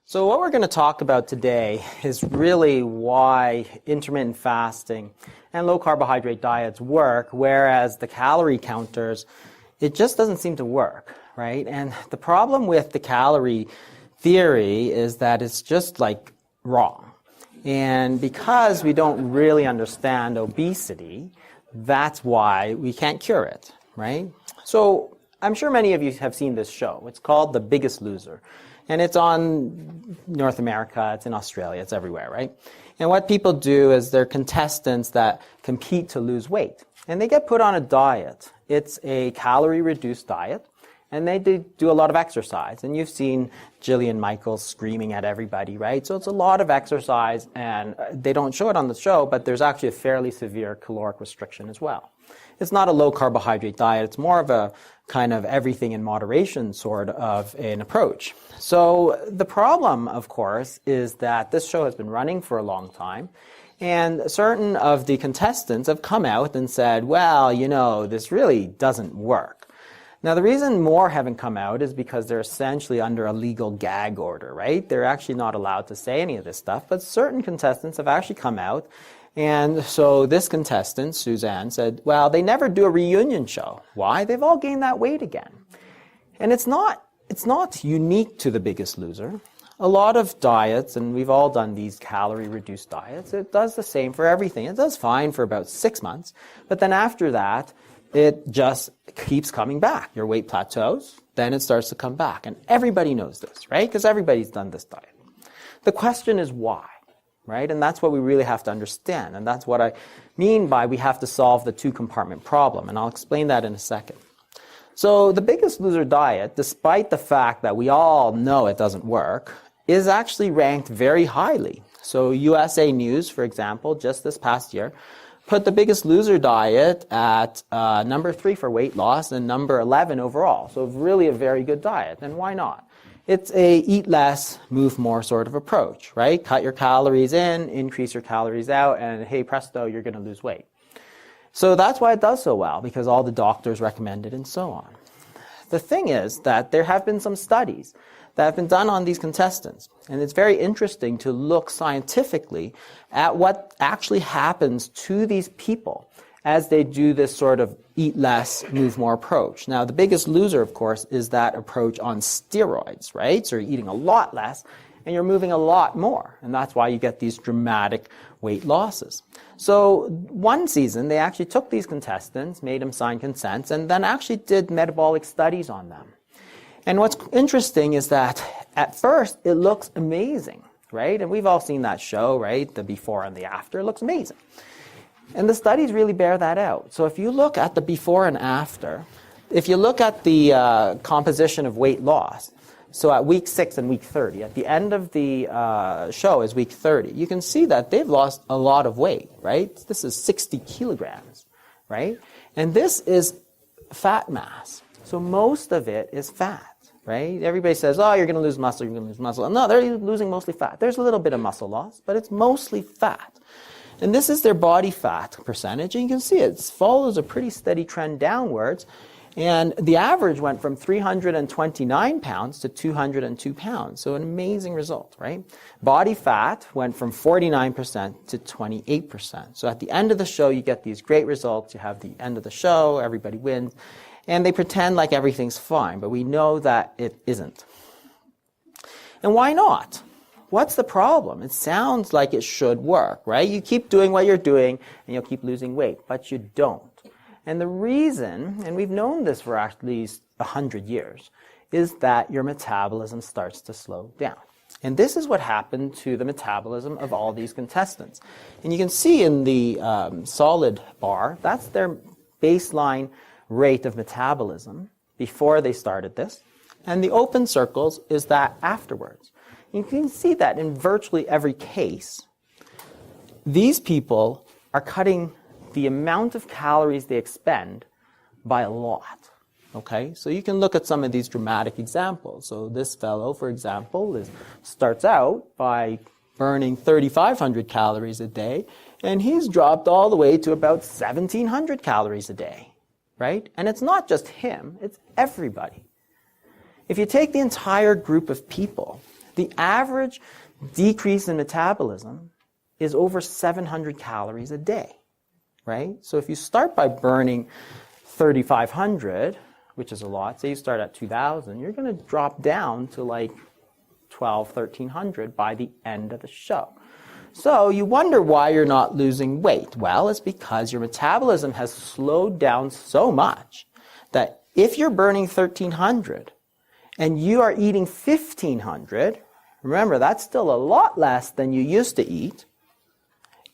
So what we're going to talk about today is really why intermittent fasting and low carbohydrate diets work, whereas the calorie counters, it just doesn't seem to work, right? And the problem with the calorie theory is that it's just like wrong. And because we don't really understand obesity, that's why we can't cure it, right? So I'm sure many of you have seen this show. It's called The Biggest Loser. And it's on North America, it's in Australia, it's everywhere, right? And what people do is they're contestants that compete to lose weight. And they get put on a diet. It's a calorie-reduced diet. And they do a lot of exercise. And you've seen Jillian Michaels screaming at everybody, right? So it's a lot of exercise, and they don't show it on the show, but there's actually a fairly severe caloric restriction as well. It's not a low carbohydrate diet. It's more of a kind of everything in moderation sort of an approach. So the problem, of course, is that this show has been running for a long time. And certain of the contestants have come out and said, well, you know, this really doesn't work. Now, the reason more haven't come out is because they're essentially under a legal gag order, right? They're actually not allowed to say any of this stuff, but certain contestants have actually come out. And so this contestant, Suzanne, said, well, they never do a reunion show. Why? They've all gained that weight again. And it's not unique to The Biggest Loser. A lot of diets, and we've all done these calorie-reduced diets, it does the same for everything. It does fine for about 6 months, but then after that, it just keeps coming back. Your weight plateaus, then it starts to come back. And everybody knows this, right? Because everybody's done this diet. The question is why, right? And that's what we really have to understand. And that's what I mean by we have to solve the two-compartment problem. And I'll explain that in a second. So the Biggest Loser diet, despite the fact that we all know it doesn't work, is actually ranked very highly. So USA News, for example, just this past year, put the Biggest Loser diet at number 3 for weight loss and number 11 overall. So really a very good diet. And why not? It's a eat less, move more sort of approach, right? Cut your calories in, increase your calories out, and hey presto, you're going to lose weight. So that's why it does so well, because all the doctors recommend it and so on. The thing is that there have been some studies that have been done on these contestants. And it's very interesting to look scientifically at what actually happens to these people as they do this sort of eat less, move more approach. Now, The Biggest Loser, of course, is that approach on steroids, right? So you're eating a lot less and you're moving a lot more. And that's why you get these dramatic weight losses. So one season, they actually took these contestants, made them sign consents, and then actually did metabolic studies on them. And what's interesting is that at first it looks amazing, right? And we've all seen that show, right? The before and the after. It looks amazing. And the studies really bear that out. So if you look at the before and after, if you look at the composition of weight loss, so at week 6 and week 30, at the end of the show is week 30, you can see that they've lost a lot of weight, right? This is 60 kilograms, right? And this is fat mass. So most of it is fat. Right? Everybody says, oh, you're going to lose muscle, you're going to lose muscle. No, they're losing mostly fat. There's a little bit of muscle loss, but it's mostly fat. And this is their body fat percentage, and you can see it follows a pretty steady trend downwards. And the average went from 329 pounds to 202 pounds. So an amazing result, right? Body fat went from 49% to 28%. So at the end of the show, you get these great results. You have the end of the show, everybody wins. And they pretend like everything's fine, but we know that it isn't. And why not? What's the problem? It sounds like it should work, right? You keep doing what you're doing, and you'll keep losing weight, but you don't. And the reason, and we've known this for at least 100 years, is that your metabolism starts to slow down. And this is what happened to the metabolism of all these contestants. And you can see in the solid bar, that's their baseline rate of metabolism before they started this. And the open circles is that afterwards. You can see that in virtually every case, these people are cutting the amount of calories they expend by a lot. Okay, so you can look at some of these dramatic examples. So this fellow, for example, starts out by burning 3,500 calories a day, and he's dropped all the way to about 1,700 calories a day. Right? And it's not just him, it's everybody. If you take the entire group of people, The average decrease in metabolism is over 700 calories a day, right? So if you start by burning 3,500, which is a lot, say you start at 2,000, you're going to drop down to like 1,300 by the end of the show. So you wonder why you're not losing weight. Well, it's because your metabolism has slowed down so much that if you're burning 1,300 and you are eating 1,500, remember that's still a lot less than you used to eat,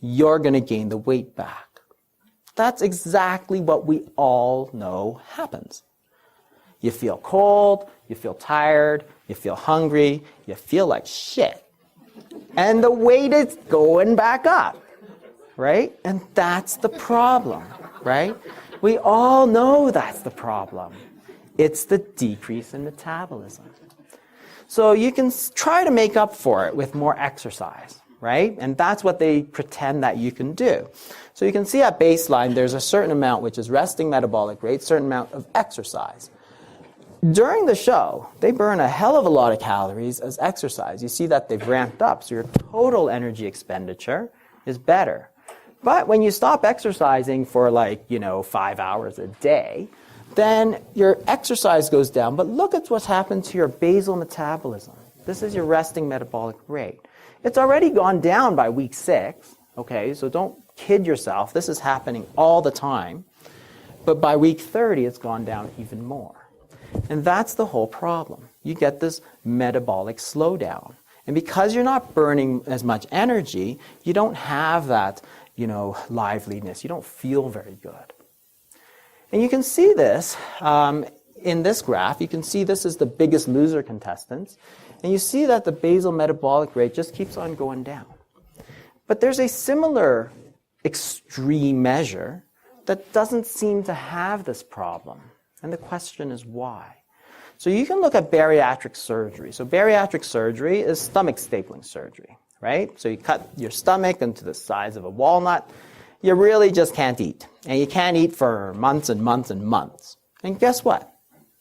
you're going to gain the weight back. That's exactly what we all know happens. You feel cold, you feel tired, you feel hungry, you feel like shit. And the weight is going back up, right? And that's the problem, right? We all know that's the problem. It's the decrease in metabolism. So you can try to make up for it with more exercise, right? And that's what they pretend that you can do. So you can see at baseline there's a certain amount which is resting metabolic rate, certain amount of exercise. During the show, they burn a hell of a lot of calories as exercise. You see that they've ramped up, so your total energy expenditure is better. But when you stop exercising for 5 hours a day, then your exercise goes down. But look at what's happened to your basal metabolism. This is your resting metabolic rate. It's already gone down by week 6, okay? So don't kid yourself. This is happening all the time. But by week 30, it's gone down even more. And that's the whole problem. You get this metabolic slowdown. And because you're not burning as much energy, you don't have that, liveliness. You don't feel very good. And you can see this in this graph. You can see this is the biggest loser contestants. And you see that the basal metabolic rate just keeps on going down. But there's a similar extreme measure that doesn't seem to have this problem. And the question is why? So you can look at bariatric surgery. So bariatric surgery is stomach stapling surgery, right? So you cut your stomach into the size of a walnut. You really just can't eat. And you can't eat for months and months and months. And guess what?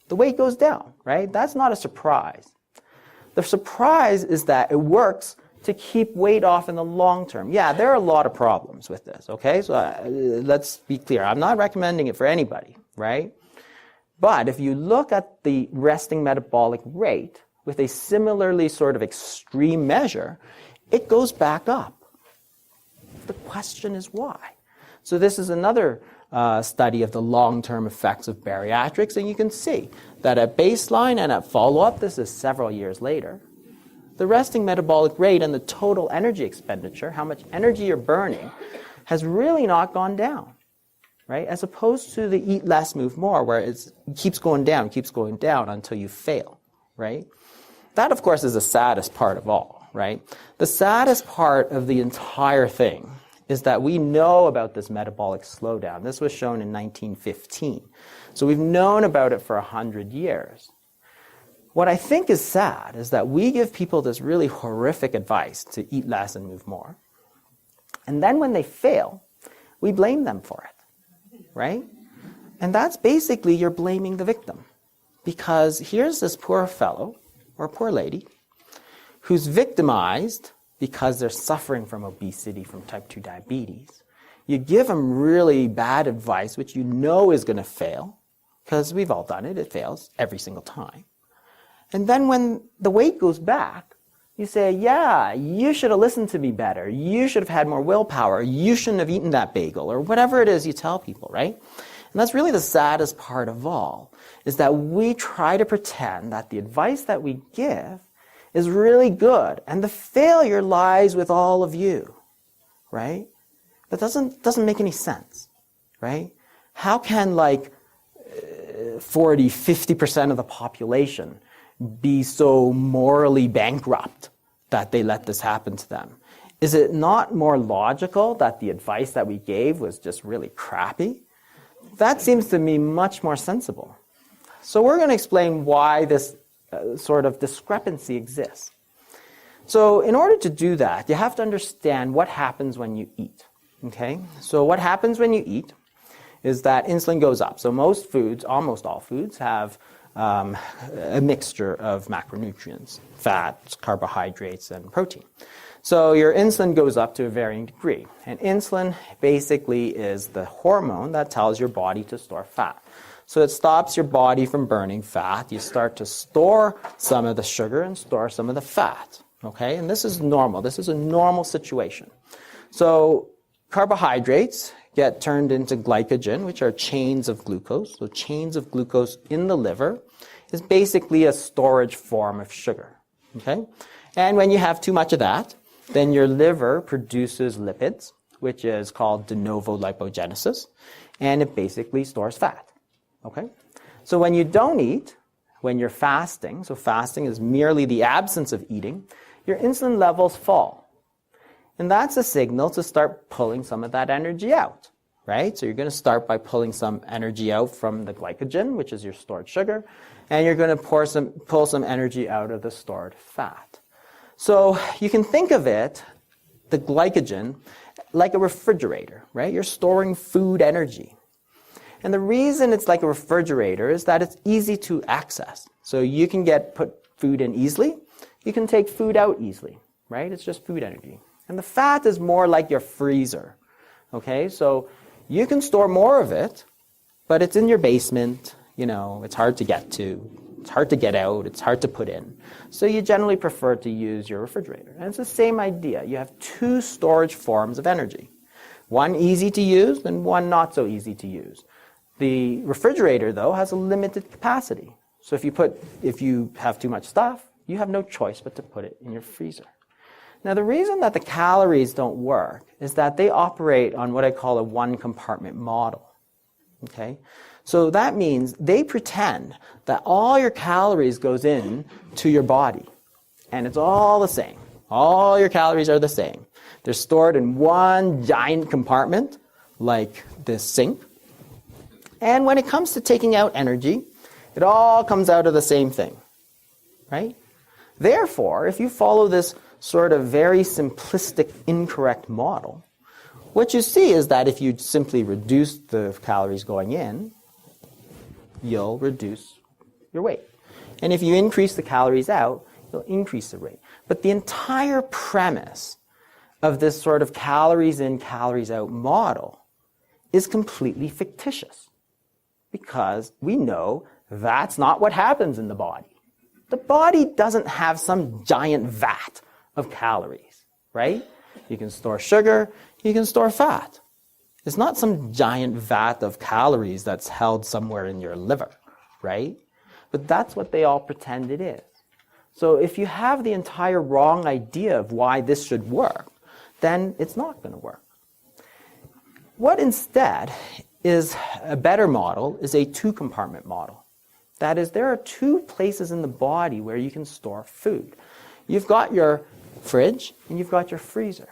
The weight goes down, right? That's not a surprise. The surprise is that it works to keep weight off in the long term. Yeah, there are a lot of problems with this, okay? So let's be clear. I'm not recommending it for anybody, right? But if you look at the resting metabolic rate with a similarly sort of extreme measure, it goes back up. The question is why? So this is another study of the long-term effects of bariatrics, and you can see that at baseline and at follow-up, this is several years later, the resting metabolic rate and the total energy expenditure, how much energy you're burning, has really not gone down. Right? As opposed to the eat less, move more, where it keeps going down until you fail, right? That, of course, is the saddest part of all, right? The saddest part of the entire thing is that we know about this metabolic slowdown. This was shown in 1915. So we've known about it for 100 years. What I think is sad is that we give people this really horrific advice to eat less and move more. And then when they fail, we blame them for it. Right? And that's basically you're blaming the victim. Because here's this poor fellow or poor lady who's victimized because they're suffering from obesity, from type 2 diabetes. You give them really bad advice, which you know is going to fail, because we've all done it. It fails every single time. And then when the weight goes back, you say, yeah, you should have listened to me better. You should have had more willpower. You shouldn't have eaten that bagel, or whatever it is you tell people, right? And that's really the saddest part of all, is that we try to pretend that the advice that we give is really good, and the failure lies with all of you, right? That doesn't make any sense, right? How can 50% of the population be so morally bankrupt that they let this happen to them? Is it not more logical that the advice that we gave was just really crappy? That seems to me much more sensible. So we're going to explain why this sort of discrepancy exists. So in order to do that, you have to understand what happens when you eat. Okay? So what happens when you eat is that insulin goes up. So most foods, almost all foods, have a mixture of macronutrients, fats, carbohydrates, and protein. So your insulin goes up to a varying degree. And insulin basically is the hormone that tells your body to store fat. So it stops your body from burning fat. You start to store some of the sugar and store some of the fat. Okay? And this is normal. This is a normal situation. So carbohydrates get turned into glycogen, which are chains of glucose. So chains of glucose in the liver is basically a storage form of sugar. Okay? And when you have too much of that, then your liver produces lipids, which is called de novo lipogenesis, and it basically stores fat. Okay? So when you don't eat, when you're fasting, so fasting is merely the absence of eating, your insulin levels fall. And that's a signal to start pulling some of that energy out, right? So you're going to start by pulling some energy out from the glycogen, which is your stored sugar, and you're going to pull some energy out of the stored fat. So you can think of it, the glycogen, like a refrigerator, right? You're storing food energy. And the reason it's like a refrigerator is that it's easy to access. So you can put food in easily. You can take food out easily, right? It's just food energy. And the fat is more like your freezer, okay? So you can store more of it, but it's in your basement. It's hard to get to. It's hard to get out. It's hard to put in. So you generally prefer to use your refrigerator. And it's the same idea. You have two storage forms of energy. One easy to use and one not so easy to use. The refrigerator, though, has a limited capacity. So if you have too much stuff, you have no choice but to put it in your freezer. Now, the reason that the calories don't work is that they operate on what I call a one-compartment model. Okay? So that means they pretend that all your calories goes in to your body. And it's all the same. All your calories are the same. They're stored in one giant compartment, like this sink. And when it comes to taking out energy, it all comes out of the same thing. Right? Therefore, if you follow this sort of very simplistic, incorrect model, what you see is that if you simply reduce the calories going in, you'll reduce your weight. And if you increase the calories out, you'll increase the weight. But the entire premise of this sort of calories in, calories out model is completely fictitious. Because we know that's not what happens in the body. The body doesn't have some giant vat of calories, right? You can store sugar, you can store fat. It's not some giant vat of calories that's held somewhere in your liver, right? But that's what they all pretend it is. So if you have the entire wrong idea of why this should work, then it's not going to work. What instead is a better model is a two-compartment model. That is, there are two places in the body where you can store food. You've got your fridge and you've got your freezer.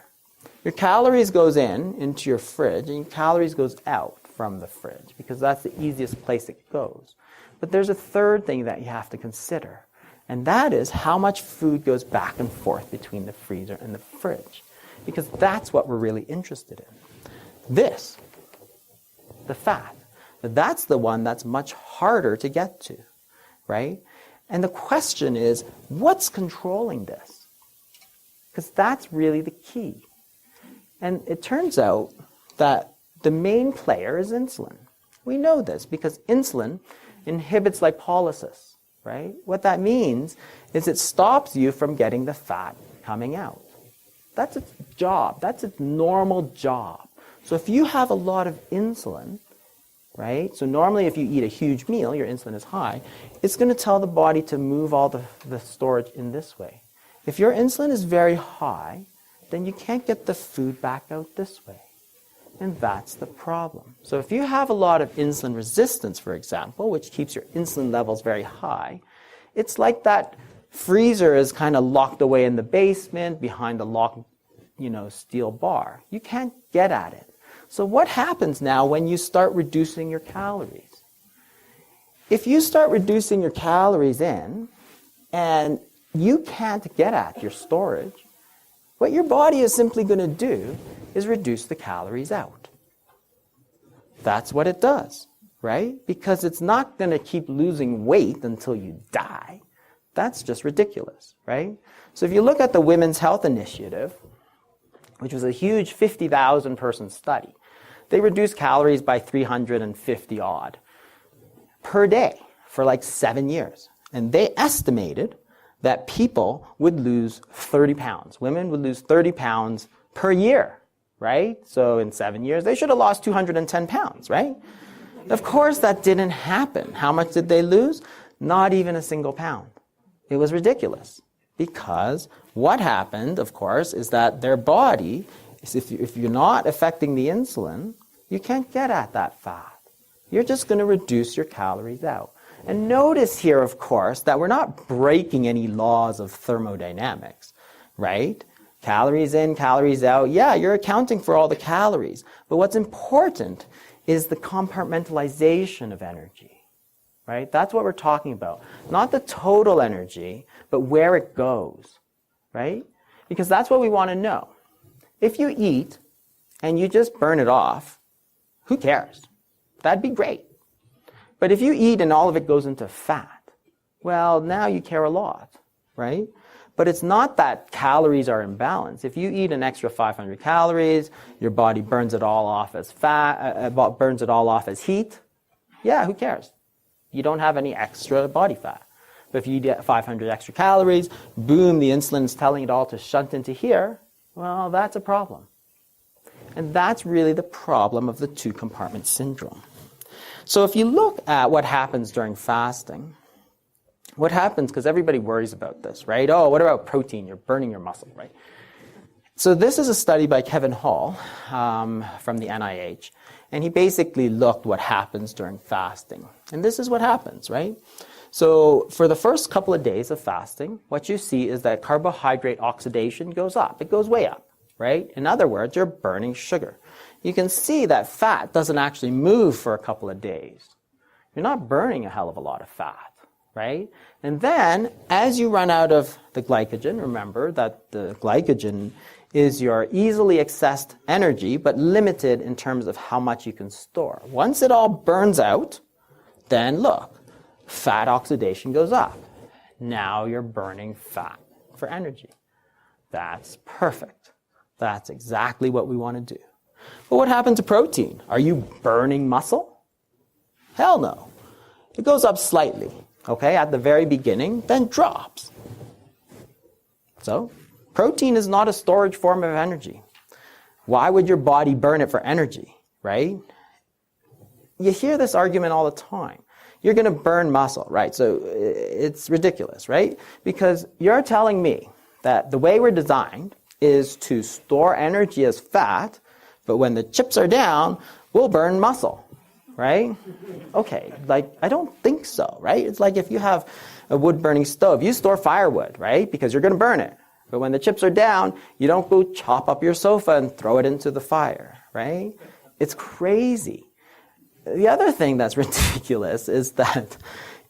Your calories goes into your fridge, and your calories goes out from the fridge, because that's the easiest place it goes. But there's a third thing that you have to consider, and that is how much food goes back and forth between the freezer and the fridge, because that's what we're really interested in. This, the fat, that's the one that's much harder to get to, right? And the question is, what's controlling this? Because that's really the key. And it turns out that the main player is insulin. We know this because insulin inhibits lipolysis, right? What that means is it stops you from getting the fat coming out. That's its job. That's its normal job. So if you have a lot of insulin, right? So normally if you eat a huge meal, your insulin is high, it's going to tell the body to move all the storage in this way. If your insulin is very high, then you can't get the food back out this way. And that's the problem. So if you have a lot of insulin resistance, for example, which keeps your insulin levels very high, it's like that freezer is kind of locked away in the basement behind a locked, steel bar. You can't get at it. So what happens now when you start reducing your calories? If you start reducing your calories in and you can't get at your storage, what your body is simply going to do is reduce the calories out. That's what it does, right? Because it's not going to keep losing weight until you die. That's just ridiculous, right? So if you look at the Women's Health Initiative, which was a huge 50,000 person study, they reduced calories by 350 odd per day for like 7 years. And they estimated that people would lose 30 pounds. Women would lose 30 pounds per year, right? So in 7 years, they should have lost 210 pounds, right? Of course, that didn't happen. How much did they lose? Not even a single pound. It was ridiculous. Because what happened, of course, is that their body, if you're not affecting the insulin, you can't get at that fat. You're just going to reduce your calories out. And notice here, of course, that we're not breaking any laws of thermodynamics, right? Calories in, calories out. Yeah, you're accounting for all the calories. But what's important is the compartmentalization of energy, right? That's what we're talking about. Not the total energy, but where it goes, right? Because that's what we want to know. If you eat and you just burn it off, who cares? That'd be great. But if you eat and all of it goes into fat, well, now you care a lot, right? But it's not that calories are imbalanced. If you eat an extra 500 calories, your body burns it all off as fat, burns it all off as heat, yeah, who cares? You don't have any extra body fat. But if you eat 500 extra calories, boom, the insulin's telling it all to shunt into here, well, that's a problem. And that's really the problem of the two-compartment syndrome. So if you look at what happens during fasting, what happens, because everybody worries about this, right? Oh, what about protein? You're burning your muscle, right? So this is a study by Kevin Hall from the NIH, and he basically looked what happens during fasting. And this is what happens, right? So for the first couple of days of fasting, what you see is that carbohydrate oxidation goes up. It goes way up, right? In other words, you're burning sugar. You can see that fat doesn't actually move for a couple of days. You're not burning a hell of a lot of fat, right? And then, as you run out of the glycogen, remember that the glycogen is your easily accessed energy, but limited in terms of how much you can store. Once it all burns out, then look, fat oxidation goes up. Now you're burning fat for energy. That's perfect. That's exactly what we want to do. But what happened to protein? Are you burning muscle? Hell no. It goes up slightly, okay, at the very beginning, then drops. So, protein is not a storage form of energy. Why would your body burn it for energy, right? You hear this argument all the time. You're going to burn muscle, right? So it's ridiculous, right? Because you're telling me that the way we're designed is to store energy as fat, but when the chips are down, we'll burn muscle, right? Okay, I don't think so, right? It's like if you have a wood-burning stove, you store firewood, right? Because you're going to burn it. But when the chips are down, you don't go chop up your sofa and throw it into the fire, right? It's crazy. The other thing that's ridiculous is that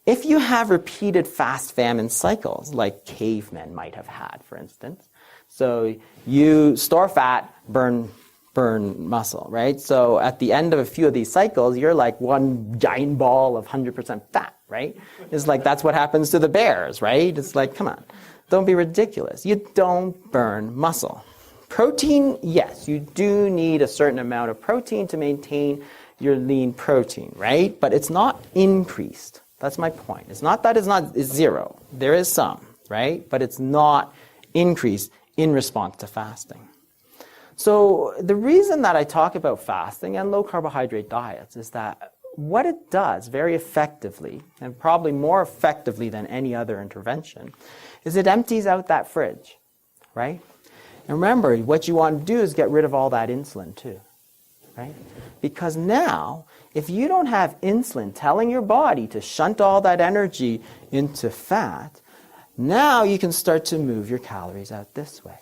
if you have repeated fast-famine cycles, like cavemen might have had, for instance, so you store fat, burn muscle, right? So at the end of a few of these cycles, you're like one giant ball of 100% fat, right? It's like that's what happens to the bears, right? It's like, come on, don't be ridiculous. You don't burn muscle. Protein, yes, you do need a certain amount of protein to maintain your lean protein, right? But it's not increased. That's my point. It's not that it's zero. There is some, right? But it's not increased in response to fasting. So the reason that I talk about fasting and low carbohydrate diets is that what it does very effectively, and probably more effectively than any other intervention, is it empties out that fridge, right? And remember, what you want to do is get rid of all that insulin too, right? Because now, if you don't have insulin telling your body to shunt all that energy into fat, now you can start to move your calories out this way.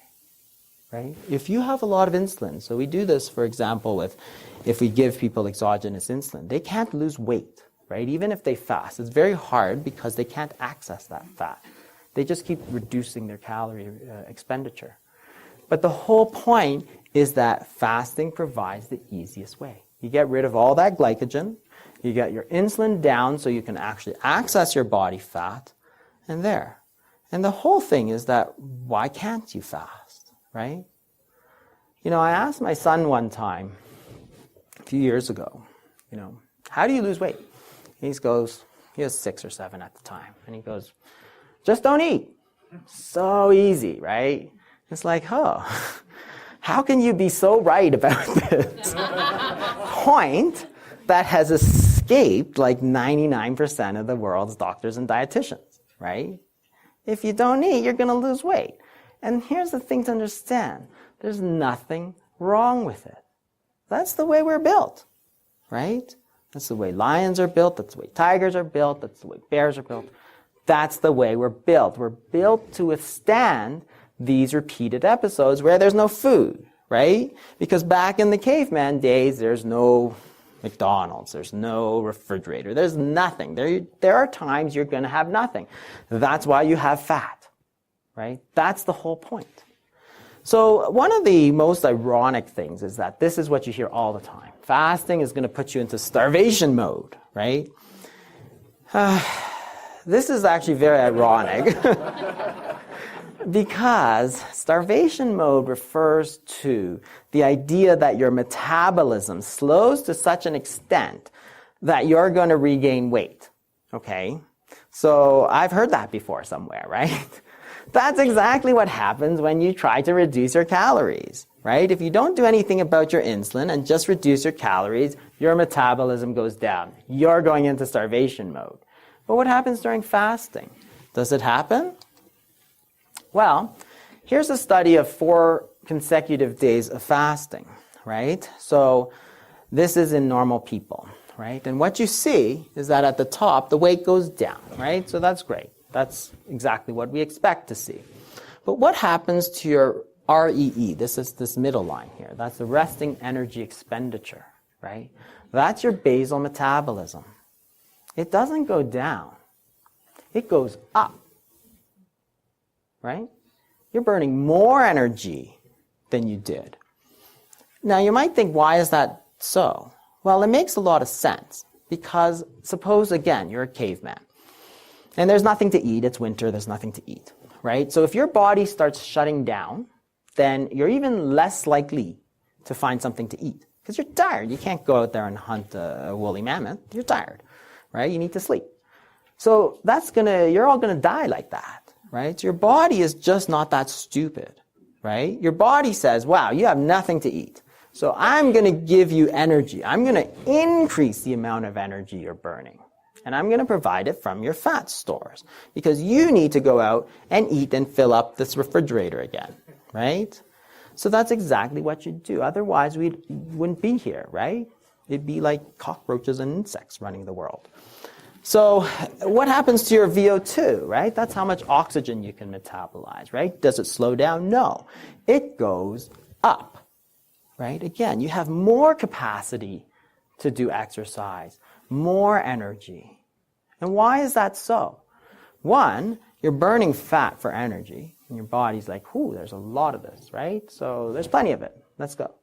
Right? If you have a lot of insulin, so we do this, for example, if we give people exogenous insulin, they can't lose weight, right? Even if they fast, it's very hard because they can't access that fat. They just keep reducing their calorie expenditure. But the whole point is that fasting provides the easiest way. You get rid of all that glycogen, You get your insulin down so you can actually access your body fat, and there. And the whole thing is that, why can't you fast, right? You know, I asked my son one time, a few years ago, you know, how do you lose weight? He was 6 or 7 at the time, and he goes, just don't eat. So easy, right? It's like, oh, how can you be so right about this point that has escaped like 99% of the world's doctors and dietitians, right? If you don't eat, you're going to lose weight. And here's the thing to understand. There's nothing wrong with it. That's the way we're built, right? That's the way lions are built. That's the way tigers are built. That's the way bears are built. That's the way we're built. We're built to withstand these repeated episodes where there's no food, right? Because back in the caveman days, there's no McDonald's, there's no refrigerator, there's nothing. There are times you're going to have nothing. That's why you have fat, right? That's the whole point. So one of the most ironic things is that this is what you hear all the time. Fasting is going to put you into starvation mode, right? This is actually very ironic because starvation mode refers to the idea that your metabolism slows to such an extent that you're going to regain weight, okay? So I've heard that before somewhere, right? That's exactly what happens when you try to reduce your calories, right? If you don't do anything about your insulin and just reduce your calories, your metabolism goes down. You're going into starvation mode. But what happens during fasting? Does it happen? Well, here's a study of 4 consecutive days of fasting, right? So this is in normal people, right? And what you see is that at the top, the weight goes down, right? So that's great. That's exactly what we expect to see. But what happens to your REE? This is this middle line here. That's the resting energy expenditure, right? That's your basal metabolism. It doesn't go down. It goes up, right? You're burning more energy than you did. Now, you might think, why is that so? Well, it makes a lot of sense because suppose, again, you're a caveman and there's nothing to eat. It's winter. There's nothing to eat, right? So if your body starts shutting down, then you're even less likely to find something to eat because you're tired. You can't go out there and hunt a woolly mammoth. You're tired, right? You need to sleep. So you're all gonna die like that, right? Your body is just not that stupid, right? Your body says, wow, you have nothing to eat. So I'm gonna give you energy. I'm gonna increase the amount of energy you're burning. And I'm gonna provide it from your fat stores because you need to go out and eat and fill up this refrigerator again, right? So that's exactly what you do. Otherwise, we wouldn't be here, right? It'd be like cockroaches and insects running the world. So what happens to your VO2, right? That's how much oxygen you can metabolize, right? Does it slow down? No. It goes up, right? Again, you have more capacity to do exercise, more energy. And why is that so? One, you're burning fat for energy, and your body's like, ooh, there's a lot of this, right? So there's plenty of it. Let's go.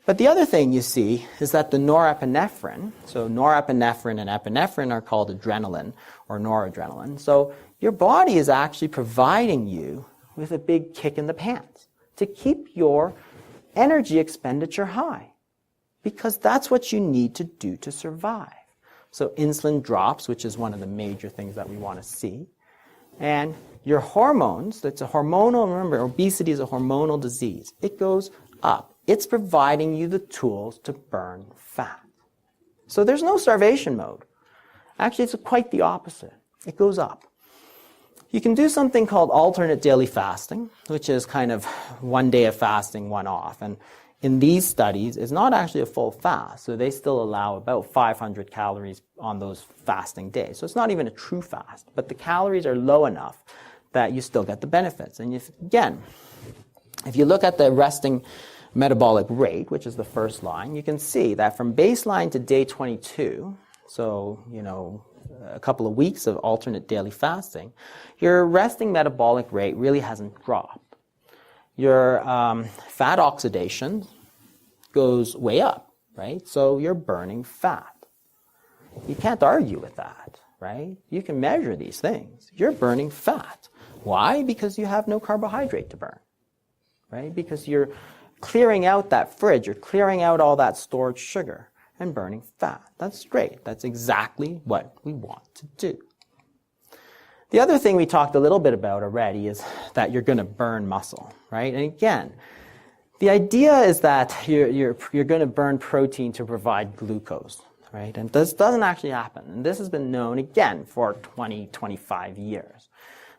But the other thing you see is that the norepinephrine, so norepinephrine and epinephrine are called adrenaline or noradrenaline. So your body is actually providing you with a big kick in the pants to keep your energy expenditure high because that's what you need to do to survive. So insulin drops, which is one of the major things that we want to see. And your hormones, that's a hormonal, remember, obesity is a hormonal disease. It goes up. It's providing you the tools to burn fat. So there's no starvation mode. Actually, it's quite the opposite. It goes up. You can do something called alternate daily fasting, which is kind of 1 day of fasting, 1 off. And in these studies, it's not actually a full fast. So they still allow about 500 calories on those fasting days. So it's not even a true fast. But the calories are low enough that you still get the benefits. And if you look at the resting metabolic rate, which is the first line, you can see that from baseline to day 22, so, a couple of weeks of alternate daily fasting, your resting metabolic rate really hasn't dropped. Your fat oxidation goes way up, right? So you're burning fat. You can't argue with that, right? You can measure these things. You're burning fat. Why? Because you have no carbohydrate to burn, right? Because you're clearing out that fridge, you're clearing out all that stored sugar and burning fat. That's great. That's exactly what we want to do. The other thing we talked a little bit about already is that you're going to burn muscle, right? And again, the idea is that you're going to burn protein to provide glucose, right? And this doesn't actually happen. And this has been known, again, for 20, 25 years.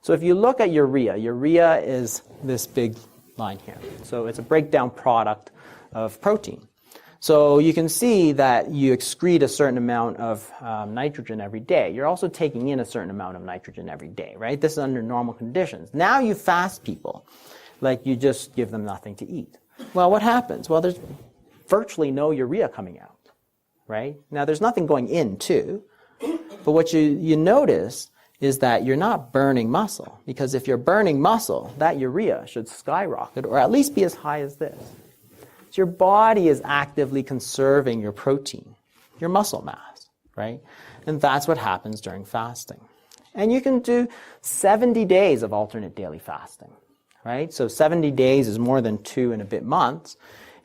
So if you look at urea is this big line here. So it's a breakdown product of protein. So you can see that you excrete a certain amount of nitrogen every day. You're also taking in a certain amount of nitrogen every day, right? This is under normal conditions. Now you fast people, like you just give them nothing to eat. Well, what happens? Well, there's virtually no urea coming out, right? Now there's nothing going in too, but what you notice is that you're not burning muscle, because if you're burning muscle, that urea should skyrocket, or at least be as high as this. So your body is actively conserving your protein, your muscle mass, right? And that's what happens during fasting. And you can do 70 days of alternate daily fasting, right? So 70 days is more than 2 and a bit months.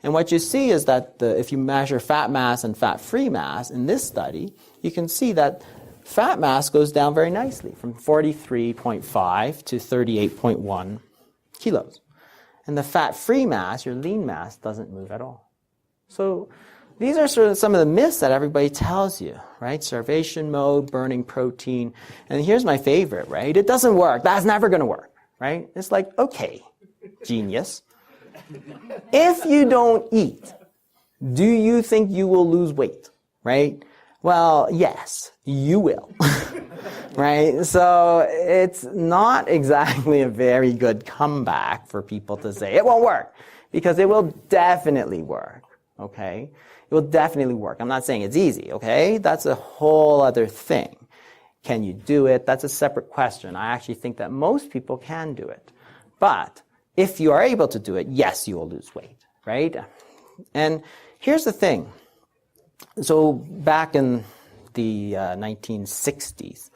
And what you see is that if you measure fat mass and fat-free mass in this study, you can see that fat mass goes down very nicely from 43.5 to 38.1 kilos. And the fat-free mass, your lean mass, doesn't move at all. So these are sort of some of the myths that everybody tells you, right? Starvation mode, burning protein. And here's my favorite, right? It doesn't work. That's never going to work, right? It's like, okay, genius. If you don't eat, do you think you will lose weight, right? Well, yes, you will, right? So it's not exactly a very good comeback for people to say, it won't work, because it will definitely work, okay? It will definitely work. I'm not saying it's easy, okay? That's a whole other thing. Can you do it? That's a separate question. I actually think that most people can do it. But if you are able to do it, yes, you will lose weight, right? And here's the thing. So back in the 1960s,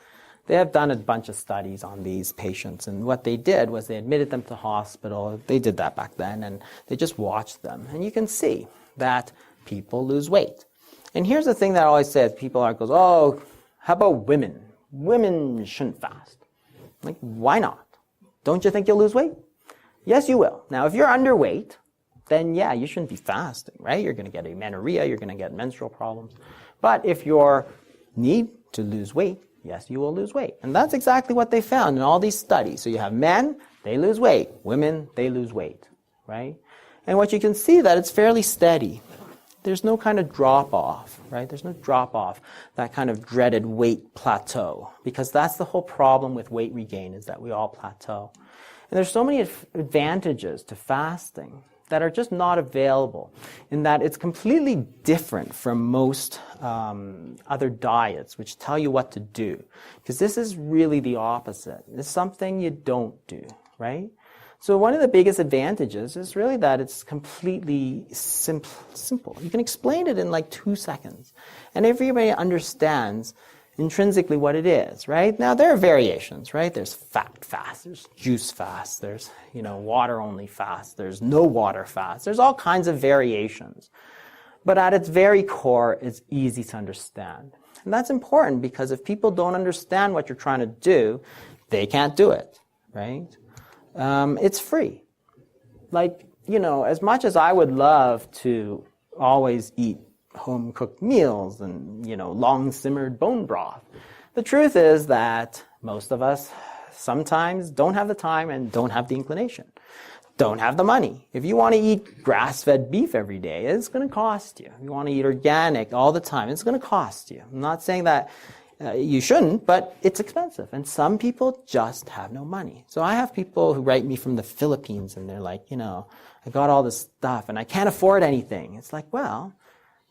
they have done a bunch of studies on these patients, and what they did was they admitted them to hospital. They did that back then, and they just watched them. And you can see that people lose weight. And here's the thing that I always say, people goes, oh, how about women? Women shouldn't fast. Like, why not? Don't you think you'll lose weight? Yes, you will. Now, if you're underweight, then yeah, you shouldn't be fasting, right? You're going to get amenorrhea, you're going to get menstrual problems. But if you need to lose weight, yes, you will lose weight. And that's exactly what they found in all these studies. So you have men, they lose weight. Women, they lose weight, right? And what you can see that it's fairly steady. There's no kind of drop-off, right? There's no drop-off, that kind of dreaded weight plateau, because that's the whole problem with weight regain, is that we all plateau. And there's so many advantages to fasting that are just not available, in that it's completely different from most other diets which tell you what to do. Because this is really the opposite. It's something you don't do, right? So one of the biggest advantages is really that it's completely simple. You can explain it in like 2 seconds. And everybody understands intrinsically what it is, right? Now there are variations, right? There's fat fast, there's juice fast, there's, water only fast, there's no water fast. There's all kinds of variations. But at its very core, it's easy to understand. And that's important, because if people don't understand what you're trying to do, they can't do it, right? It's free. Like, as much as I would love to always eat home-cooked meals and, long-simmered bone broth, the truth is that most of us sometimes don't have the time and don't have the inclination, don't have the money. If you want to eat grass-fed beef every day, it's going to cost you. If you want to eat organic all the time, it's going to cost you. I'm not saying that you shouldn't, but it's expensive. And some people just have no money. So I have people who write me from the Philippines, and they're like, I got all this stuff and I can't afford anything. It's like, well,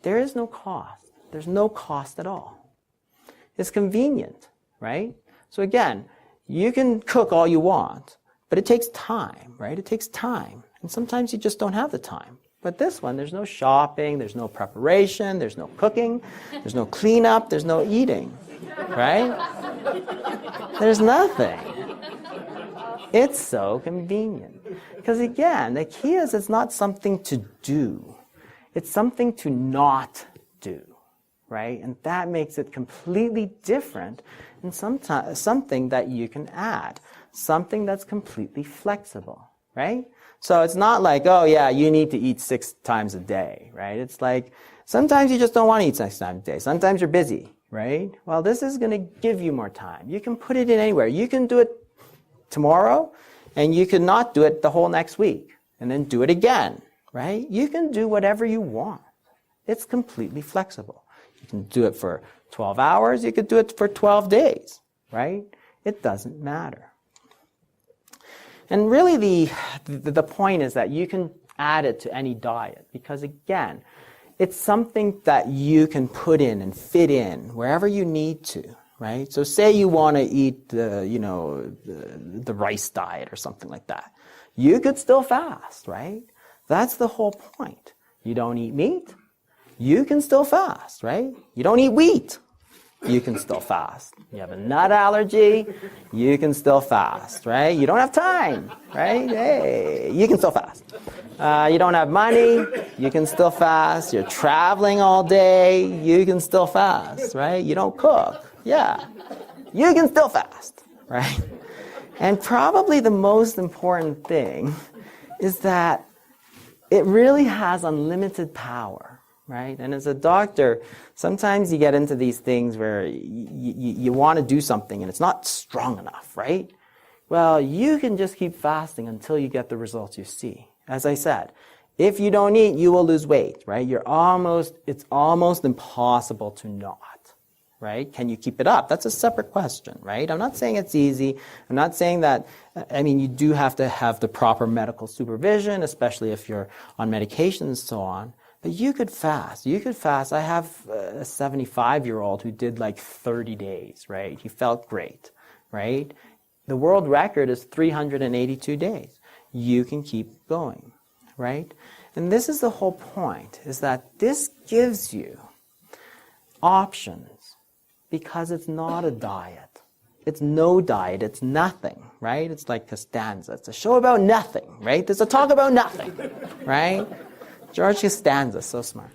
there is no cost. There's no cost at all. It's convenient, right? So again, you can cook all you want, but it takes time, right? It takes time. And sometimes you just don't have the time. But this one, there's no shopping, there's no preparation, there's no cooking, there's no cleanup, there's no eating, right? There's nothing. It's so convenient. Because again, the key is it's not something to do. It's something to not do, right? And that makes it completely different and something that you can add, something that's completely flexible, right? So it's not like, oh yeah, you need to eat 6 times a day, right? It's like, sometimes you just don't want to eat 6 times a day. Sometimes you're busy, right? Well, this is going to give you more time. You can put it in anywhere. You can do it tomorrow, and you can not do it the whole next week, and then do it again, right? You can do whatever you want. It's completely flexible. You can do it for 12 hours. You could do it for 12 days, right? It doesn't matter. And really the point is that you can add it to any diet because, again, it's something that you can put in and fit in wherever you need to, right? So say you want to eat the rice diet or something like that. You could still fast, right? That's the whole point. You don't eat meat, you can still fast, right? You don't eat wheat, you can still fast. You have a nut allergy, you can still fast, right? You don't have time, right? Hey, you can still fast. You don't have money, you can still fast. You're traveling all day, you can still fast, right? You don't cook, yeah, you can still fast, right? And probably the most important thing is that it really has unlimited power, right? And as a doctor, sometimes you get into these things where you want to do something and it's not strong enough, right? Well, you can just keep fasting until you get the results you see. As I said, if you don't eat, you will lose weight, right? It's almost impossible to not, right? Can you keep it up? That's a separate question, right? I'm not saying it's easy. I'm not saying that, you do have to have the proper medical supervision, especially if you're on medication and so on. But you could fast. You could fast. I have a 75-year-old who did like 30 days, right? He felt great, right? The world record is 382 days. You can keep going, right? And this is the whole point, is that this gives you options because it's not a diet. It's no diet. It's nothing, right? It's like Costanza. It's a show about nothing, right? There's a talk about nothing, right? George Costanza, so smart.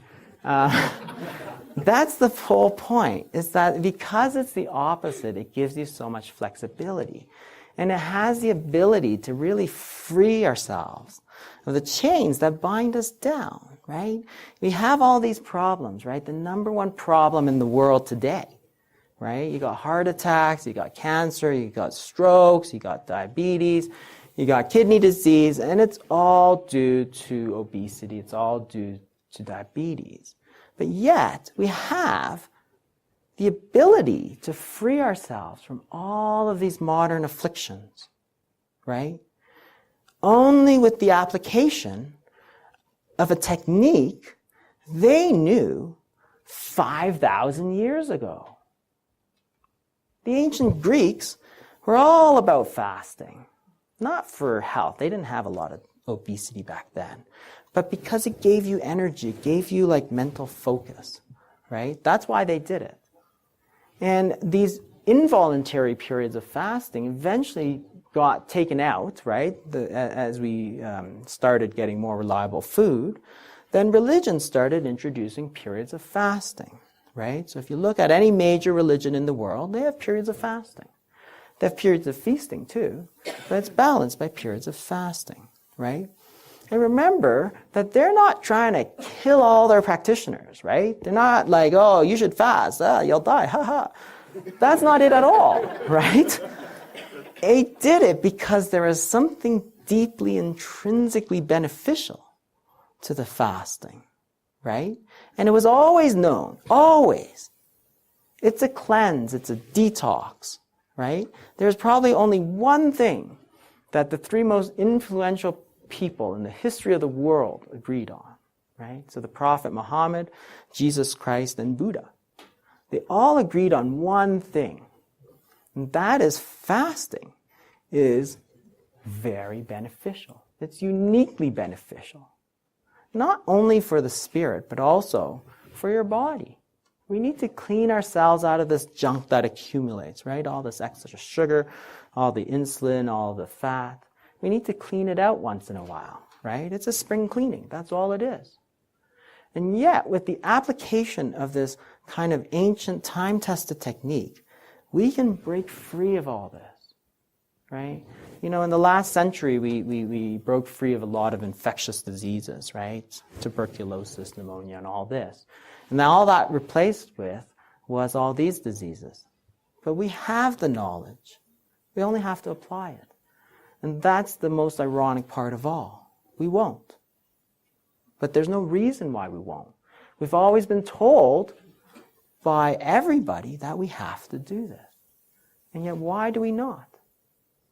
That's the whole point, is that because it's the opposite, it gives you so much flexibility. And it has the ability to really free ourselves of the chains that bind us down, right? We have all these problems, right? The number one problem in the world today, right? You got heart attacks, you got cancer, you got strokes, you got diabetes, you got kidney disease, and it's all due to obesity. It's all due to diabetes. But yet, we have the ability to free ourselves from all of these modern afflictions, right? Only with the application of a technique they knew 5,000 years ago. The ancient Greeks were all about fasting. Not for health. They didn't have a lot of obesity back then. But because it gave you energy, it gave you like mental focus, right? That's why they did it. And these involuntary periods of fasting eventually got taken out, right? As we started getting more reliable food, then religion started introducing periods of fasting, right? So if you look at any major religion in the world, they have periods of fasting. They have periods of feasting too, but it's balanced by periods of fasting, right? And remember that they're not trying to kill all their practitioners, right? They're not like, oh, you should fast, you'll die, haha. That's not it at all, right? They did it because there is something deeply intrinsically beneficial to the fasting, right? And it was always known, always. It's a cleanse, it's a detox, right? There's probably only one thing that the 3 most influential people in the history of the world agreed on, right? So the Prophet Muhammad, Jesus Christ, and Buddha. They all agreed on one thing, and that is fasting is very beneficial. It's uniquely beneficial. not only for the spirit, but also for your body. We need to clean ourselves out of this junk that accumulates, right? All this extra sugar, all the insulin, all the fat. We need to clean it out once in a while, right? It's a spring cleaning. That's all it is. And yet, with the application of this kind of ancient time-tested technique, we can break free of all this, right? You know, in the last century, we broke free of a lot of infectious diseases, right? Tuberculosis, pneumonia, and all this. And now all that replaced with was all these diseases. But we have the knowledge. We only have to apply it. And that's the most ironic part of all. We won't. But there's no reason why we won't. We've always been told by everybody that we have to do this. And yet why do we not?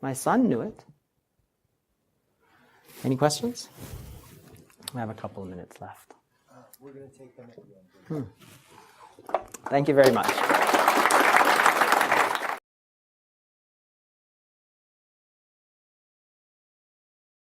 My son knew it. Any questions? I have a couple of minutes left. We're going to take them at the end. Thank you very much.